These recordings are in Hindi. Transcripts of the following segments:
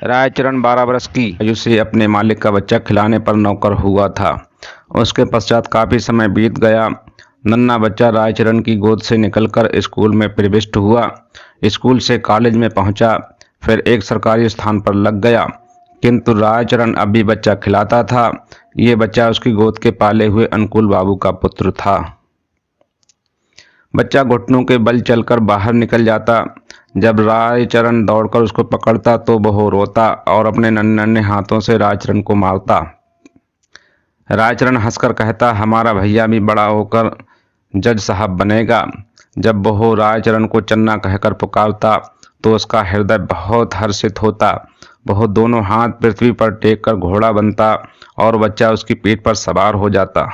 रायचरण 12 वर्ष की आयु से अपने मालिक का बच्चा खिलाने पर नौकर हुआ था। उसके पश्चात काफी समय बीत गया। नन्हा बच्चा रायचरण की गोद से निकलकर स्कूल में प्रविष्ट हुआ। स्कूल से कॉलेज में पहुंचा, फिर एक सरकारी स्थान पर लग गया। किंतु रायचरण अभी बच्चा खिलाता था। ये बच्चा उसकी गोद के पाले हुए अनुकूल बाबू का पुत्र था। बच्चा घुटनों के बल चलकर बाहर निकल जाता। जब रायचरण दौड़कर उसको पकड़ता तो वह रोता और अपने नन्हे नन्हे हाथों से रायचरण को मारता। रायचरण हंसकर कहता, हमारा भैया भी बड़ा होकर जज साहब बनेगा। जब वह रायचरण को चन्ना कहकर पुकारता तो उसका हृदय बहुत हर्षित होता। वह दोनों हाथ पृथ्वी पर टेक कर घोड़ा बनता और बच्चा उसकी पीठ पर सवार हो जाता।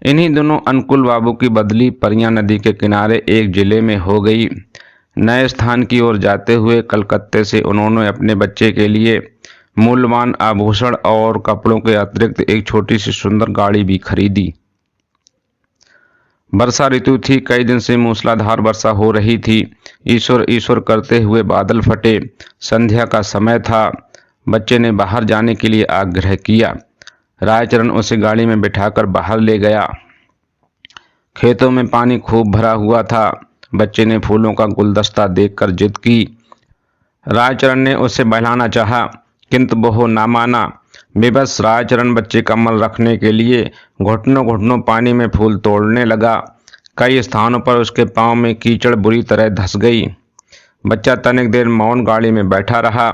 इन्हीं दिनों अनुकूल बाबू की बदली परियां नदी के किनारे एक जिले में हो गई। नए स्थान की ओर जाते हुए कलकत्ते से उन्होंने अपने बच्चे के लिए मूल्यवान आभूषण और कपड़ों के अतिरिक्त एक छोटी सी सुंदर गाड़ी भी खरीदी। वर्षा ऋतु थी। कई दिन से मूसलाधार वर्षा हो रही थी। ईश्वर ईश्वर करते हुए बादल फटे। संध्या का समय था। बच्चे ने बाहर जाने के लिए आग्रह किया। रायचरण उसे गाड़ी में बिठाकर बाहर ले गया। खेतों में पानी खूब भरा हुआ था। बच्चे ने फूलों का गुलदस्ता देखकर जिद की। रायचरण ने उसे बहलाना चाहा, किंतु वह ना माना। बेबस रायचरण बच्चे का मन रखने के लिए घुटनों घुटनों पानी में फूल तोड़ने लगा। कई स्थानों पर उसके पांव में कीचड़ बुरी तरह धंस गई। बच्चा तनिक देर मौन गाड़ी में बैठा रहा,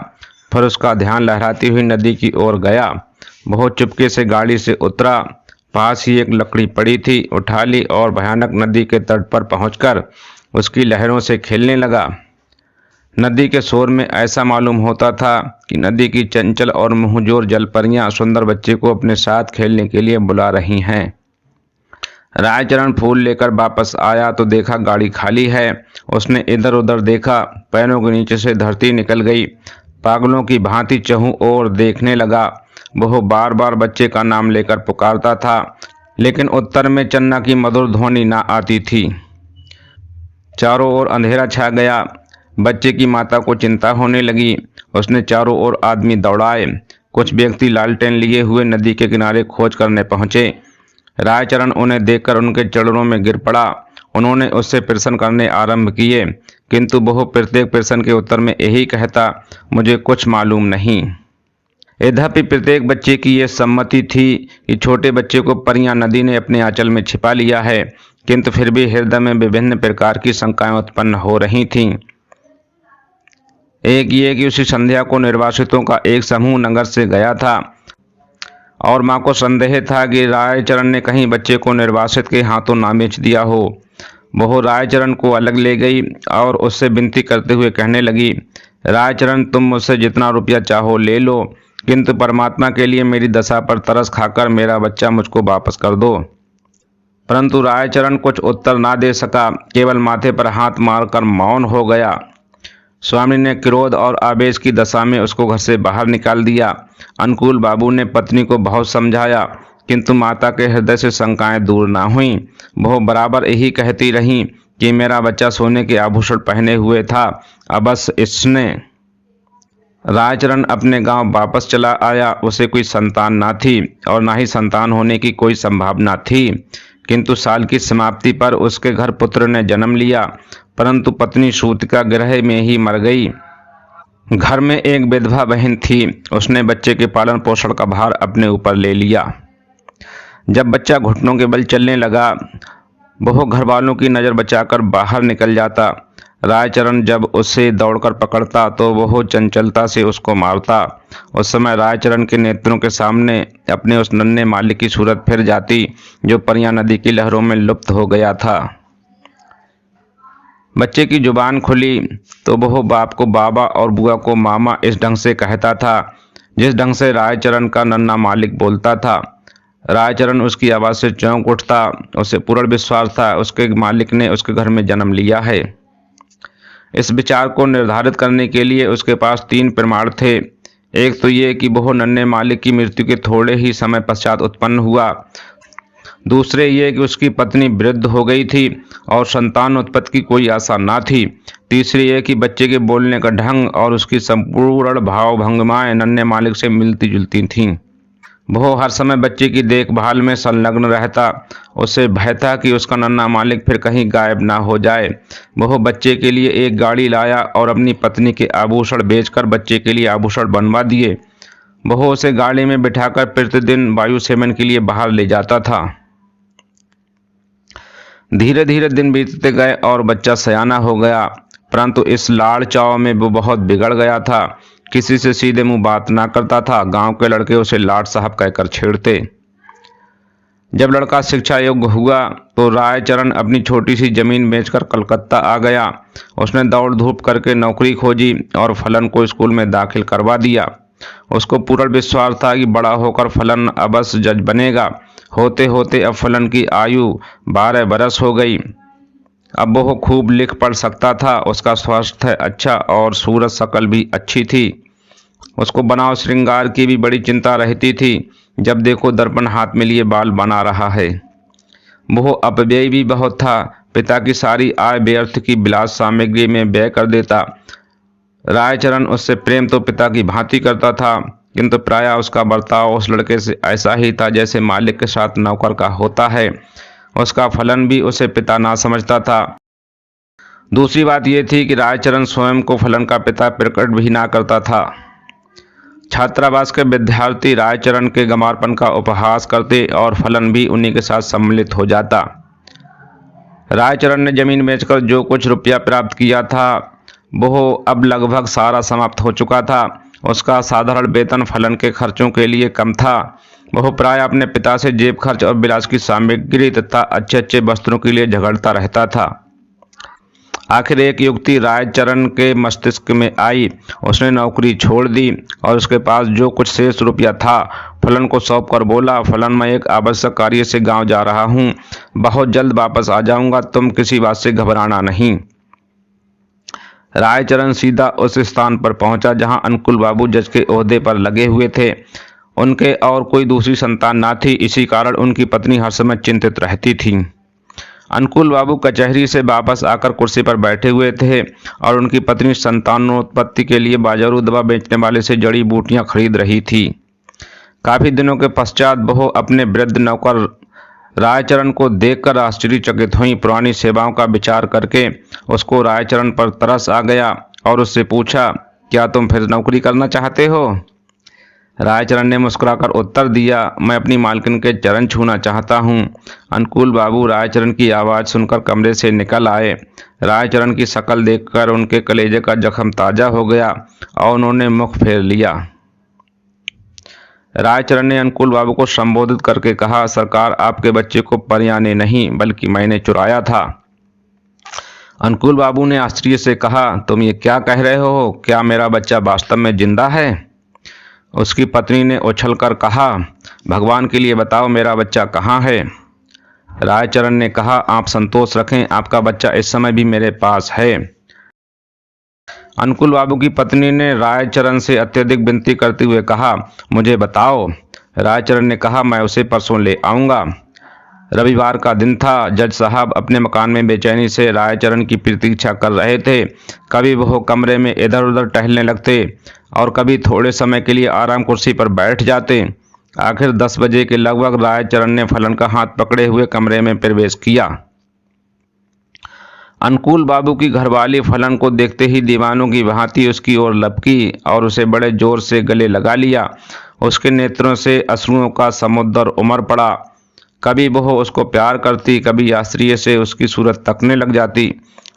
फिर उसका ध्यान लहराती हुई नदी की ओर गया। बहुत चुपके से गाड़ी से उतरा। पास ही एक लकड़ी पड़ी थी, उठा ली और भयानक नदी के तट पर पहुंचकर उसकी लहरों से खेलने लगा। नदी के शोर में ऐसा मालूम होता था कि नदी की चंचल और मुंहजोर जलपरियां सुंदर बच्चे को अपने साथ खेलने के लिए बुला रही हैं। रायचरण फूल लेकर वापस आया तो देखा गाड़ी खाली है। उसने इधर उधर देखा, पैरों के नीचे से धरती निकल गई। पागलों की भांति चहु ओर देखने लगा। वह बार बार बच्चे का नाम लेकर पुकारता था, लेकिन उत्तर में चन्ना की मधुर ध्वनि ना आती थी। चारों ओर अंधेरा छा गया। बच्चे की माता को चिंता होने लगी। उसने चारों ओर आदमी दौड़ाए। कुछ व्यक्ति लालटेन लिए हुए नदी के किनारे खोज करने पहुंचे। रायचरण उन्हें देखकर उनके चरणों में गिर पड़ा। उन्होंने उससे प्रश्न करने आरंभ किए, किंतु वह प्रत्येक प्रश्न के उत्तर में यही कहता, मुझे कुछ मालूम नहीं। यद्यपि प्रत्येक बच्चे की यह सम्मति थी कि छोटे बच्चे को परियां नदी ने अपने आंचल में छिपा लिया है, किंतु फिर भी हृदय में विभिन्न प्रकार की शंकाएं उत्पन्न हो रही थीं। एक ये कि उसी संध्या को निर्वासितों का एक समूह नगर से गया था और मां को संदेह था कि रायचरण ने कहीं बच्चे को निर्वासित के हाथों ना बेच दिया हो। वह रायचरण को अलग ले गई और उससे विनती करते हुए कहने लगी, रायचरण, तुम मुझसे जितना रुपया चाहो ले लो, किंतु परमात्मा के लिए मेरी दशा पर तरस खाकर मेरा बच्चा मुझको वापस कर दो। परंतु रायचरण कुछ उत्तर ना दे सका, केवल माथे पर हाथ मारकर मौन हो गया। स्वामी ने क्रोध और आवेश की दशा में उसको घर से बाहर निकाल दिया। अनुकूल बाबू ने पत्नी को बहुत समझाया, किंतु माता के हृदय से शंकाएं दूर ना हुईं। वह बराबर यही कहती रहीं कि मेरा बच्चा सोने के आभूषण पहने हुए था, अबस इसने। रायचरण अपने गांव वापस चला आया। उसे कोई संतान ना थी और ना ही संतान होने की कोई संभावना थी, किंतु साल की समाप्ति पर उसके घर पुत्र ने जन्म लिया, परंतु पत्नी सूतिका गृह में ही मर गई। घर में एक विधवा बहन थी। उसने बच्चे के पालन पोषण का भार अपने ऊपर ले लिया। जब बच्चा घुटनों के बल चलने लगा, वह घर वालों की नज़र बचाकर बाहर निकल जाता। रायचरण जब उसे दौड़कर पकड़ता तो वह चंचलता से उसको मारता। उस समय रायचरण के नेत्रों के सामने अपने उस नन्हे मालिक की सूरत फिर जाती जो परियां नदी की लहरों में लुप्त हो गया था। बच्चे की जुबान खुली तो वह बाप को बाबा और बुआ को मामा इस ढंग से कहता था जिस ढंग से रायचरण का नन्हा मालिक बोलता था। रायचरण उसकी आवाज़ से चौंक उठता। उसे पूर्ण विश्वास था उसके मालिक ने उसके घर में जन्म लिया है। इस विचार को निर्धारित करने के लिए उसके पास 3 प्रमाण थे। एक तो ये कि वह नन्हे मालिक की मृत्यु के थोड़े ही समय पश्चात उत्पन्न हुआ। दूसरे ये कि उसकी पत्नी वृद्ध हो गई थी और संतान उत्पत्ति की कोई आशा ना थी। तीसरी ये कि बच्चे के बोलने का ढंग और उसकी संपूर्ण भाव भंगिमाएं नन्हे मालिक से मिलती जुलती थीं। वो हर समय बच्चे की देखभाल में संलग्न रहता। उसे भय था कि उसका नन्हा मालिक फिर कहीं गायब ना हो जाए। वह बच्चे के लिए एक गाड़ी लाया और अपनी पत्नी के आभूषण बेचकर बच्चे के लिए आभूषण बनवा दिए। वह उसे गाड़ी में बिठाकर प्रतिदिन वायु सेवन के लिए बाहर ले जाता था। धीरे धीरे दिन बीतते गए और बच्चा सयाना हो गया, परंतु इस लाड़ चाव में वो बहुत बिगड़ गया था। किसी से सीधे मुंह बात ना करता था। गांव के लड़के उसे लाट साहब कहकर छेड़ते। जब लड़का शिक्षा योग्य हुआ तो रायचरण अपनी छोटी सी जमीन बेचकर कलकत्ता आ गया। उसने दौड़ धूप करके नौकरी खोजी और फलन को स्कूल में दाखिल करवा दिया। उसको पूर्ण विश्वास था कि बड़ा होकर फलन अवश्य जज बनेगा। होते होते अब फलन की आयु 12 बरस हो गई। अब वो खूब लिख पढ़ सकता था। उसका स्वास्थ्य अच्छा और सूरत शकल भी अच्छी थी। उसको बनाव श्रृंगार की भी बड़ी चिंता रहती थी। जब देखो दर्पण हाथ में लिए बाल बना रहा है। वो अपव्ययी भी बहुत था। पिता की सारी आय व्यर्थ की विलास सामग्री में व्यय कर देता। रायचरण उससे प्रेम तो पिता की भांति करता था, किंतु प्रायः उसका बर्ताव उस लड़के से ऐसा ही था जैसे मालिक के साथ नौकर का होता है। उसका फलन भी उसे पिता ना समझता था। दूसरी बात यह थी कि रायचरण स्वयं को फलन का पिता प्रकट भी ना करता था। छात्रावास के विद्यार्थी रायचरण के गंवारपन का उपहास करते और फलन भी उन्हीं के साथ सम्मिलित हो जाता। रायचरण ने जमीन बेचकर जो कुछ रुपया प्राप्त किया था वो अब लगभग सारा समाप्त हो चुका था। उसका साधारण वेतन फलन के खर्चों के लिए कम था। वह प्राय अपने पिता से जेब खर्च और विलास की सामग्री तथा अच्छे अच्छे वस्त्रों के लिए झगड़ता रहता था। आखिर एक युक्ति रायचरण के मस्तिष्क में आई। उसने नौकरी छोड़ दी और उसके पास जो कुछ शेष रुपया था फलन को सौंप कर बोला, फलन मैं एक आवश्यक कार्य से गांव जा रहा हूँ, बहुत जल्द वापस आ जाऊंगा, तुम किसी बात से घबराना नहीं। रायचरण सीधा उस स्थान पर पहुंचा जहां अनुकूल बाबू जज के ओहदे पर लगे हुए थे। उनके और कोई दूसरी संतान ना थी, इसी कारण उनकी पत्नी हर समय चिंतित रहती थी। अनुकूल बाबू कचहरी से वापस आकर कुर्सी पर बैठे हुए थे और उनकी पत्नी संतानोत्पत्ति के लिए बाजारू दवा बेचने वाले से जड़ी बूटियां खरीद रही थी। काफी दिनों के पश्चात वह अपने वृद्ध नौकर रायचरण को देखकर आश्चर्यचकित हुई। पुरानी सेवाओं का विचार करके उसको रायचरण पर तरस आ गया और उससे पूछा, क्या तुम फिर नौकरी करना चाहते हो? रायचरण ने मुस्कुराकर उत्तर दिया, मैं अपनी मालकिन के चरण छूना चाहता हूँ। अनुकूल बाबू रायचरण की आवाज़ सुनकर कमरे से निकल आए। रायचरण की शक्ल देखकर उनके कलेजे का जख्म ताज़ा हो गया और उन्होंने मुख फेर लिया। रायचरण ने अनुकूल बाबू को संबोधित करके कहा, सरकार, आपके बच्चे को परिया ने नहीं बल्कि मैंने चुराया था। अनुकूल बाबू ने आश्चर्य से कहा, तुम ये क्या कह रहे हो? क्या मेरा बच्चा वास्तव में जिंदा है? उसकी पत्नी ने उछलकर कहा, भगवान के लिए बताओ, मेरा बच्चा कहाँ है? रायचरण ने कहा, आप संतोष रखें, आपका बच्चा इस समय भी मेरे पास है। अनुकूल बाबू की पत्नी ने रायचरण से अत्यधिक विनती करते हुए कहा, मुझे बताओ। रायचरण ने कहा, मैं उसे परसों ले आऊँगा। रविवार का दिन था। जज साहब अपने मकान में बेचैनी से रायचरण की प्रतीक्षा कर रहे थे। कभी वह कमरे में इधर उधर टहलने लगते और कभी थोड़े समय के लिए आराम कुर्सी पर बैठ जाते। आखिर 10 बजे के लगभग रायचरण ने फलन का हाथ पकड़े हुए कमरे में प्रवेश किया। अनुकूल बाबू की घरवाली फलन को देखते ही दीवानों की भांति उसकी ओर लपकी और उसे बड़े जोर से गले लगा लिया। उसके नेत्रों से अश्रुओं का समुद्र उमड़ पड़ा। कभी वह उसको प्यार करती, कभी आश्चर्य से उसकी सूरत तकने लग जाती।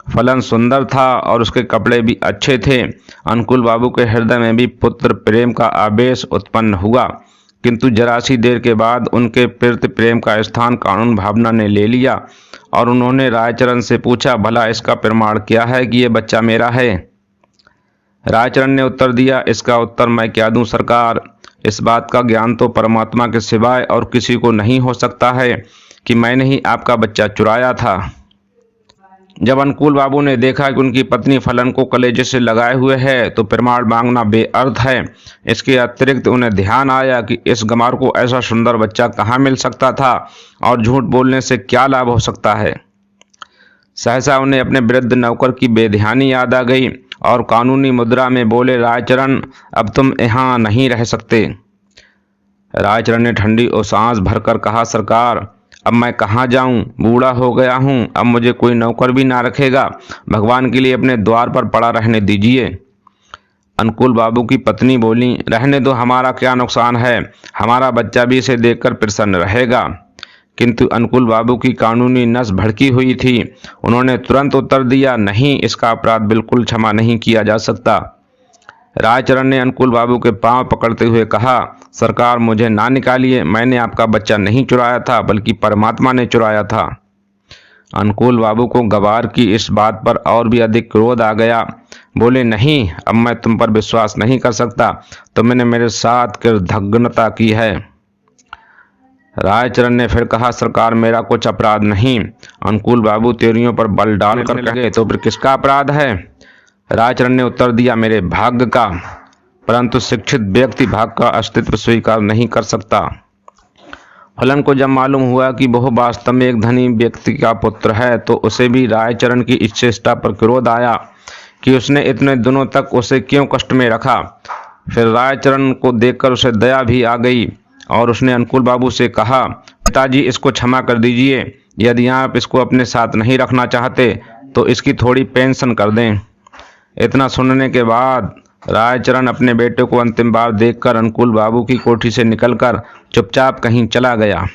फलन सुंदर था और उसके कपड़े भी अच्छे थे। अनुकूल बाबू के हृदय में भी पुत्र प्रेम का आवेश उत्पन्न हुआ, किंतु जरा सी देर के बाद उनके प्रति प्रेम का स्थान कानून भावना ने ले लिया और उन्होंने रायचरण से पूछा, भला इसका प्रमाण क्या है कि ये बच्चा मेरा है? रायचरण ने उत्तर दिया, इसका उत्तर मैं क्या दूं सरकार? इस बात का ज्ञान तो परमात्मा के सिवाय और किसी को नहीं हो सकता है कि मैंने ही आपका बच्चा चुराया था। जब अनुकूल बाबू ने देखा कि उनकी पत्नी फलन को कलेजे से लगाए हुए है तो प्रमाण मांगना बेअर्थ है। इसके अतिरिक्त उन्हें ध्यान आया कि इस गंवार को ऐसा सुंदर बच्चा कहाँ मिल सकता था और झूठ बोलने से क्या लाभ हो सकता है। सहसा उन्हें अपने वृद्ध नौकर की बेध्यानी याद आ गई और कानूनी मुद्रा में बोले, रायचरण, अब तुम यहाँ नहीं रह सकते। रायचरण ने ठंडी और सांस भरकर कहा, सरकार, अब मैं कहाँ जाऊं, बूढ़ा हो गया हूं, अब मुझे कोई नौकर भी ना रखेगा, भगवान के लिए अपने द्वार पर पड़ा रहने दीजिए। अनुकूल बाबू की पत्नी बोली, रहने दो, हमारा क्या नुकसान है, हमारा बच्चा भी इसे देखकर प्रसन्न रहेगा। किंतु अनुकूल बाबू की कानूनी नस भड़की हुई थी। उन्होंने तुरंत उत्तर दिया, नहीं, इसका अपराध बिल्कुल क्षमा नहीं किया जा सकता। रायचरण ने अनुकूल बाबू के पांव पकड़ते हुए कहा, सरकार, मुझे ना निकालिए, मैंने आपका बच्चा नहीं चुराया था बल्कि परमात्मा ने चुराया था। अनुकूल बाबू को गवार की इस बात पर और भी अधिक क्रोध आ गया। बोले, नहीं, अब मैं तुम पर विश्वास नहीं कर सकता, तुमने मेरे साथ कृतघ्नता की है। रायचरण ने फिर कहा, सरकार, मेरा कुछ अपराध नहीं। अनुकूल बाबू तेरियों पर बल डालकर कहे, तो फिर किसका अपराध है? रायचरण ने उत्तर दिया, मेरे भाग्य का, परंतु शिक्षित व्यक्ति भाग्य का अस्तित्व स्वीकार नहीं कर सकता। फलन को जब मालूम हुआ कि वह वास्तव में एक धनी व्यक्ति का पुत्र है तो उसे भी रायचरण की इस चेष्टा पर क्रोध आया कि उसने इतने दिनों तक उसे क्यों कष्ट में रखा। फिर रायचरण को देखकर उसे दया भी आ गई और उसने अनुकूल बाबू से कहा, पिताजी, इसको क्षमा कर दीजिए, यदि आप इसको अपने साथ नहीं रखना चाहते तो इसकी थोड़ी पेंशन कर दें। इतना सुनने के बाद रायचरण अपने बेटे को अंतिम बार देखकर अनुकूल बाबू की कोठी से निकलकर चुपचाप कहीं चला गया।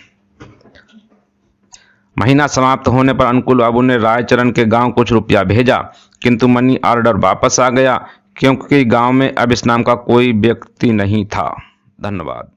महीना समाप्त होने पर अनुकूल बाबू ने रायचरण के गांव कुछ रुपया भेजा, किंतु मनी ऑर्डर वापस आ गया क्योंकि गांव में अब इस नाम का कोई व्यक्ति नहीं था। धन्यवाद।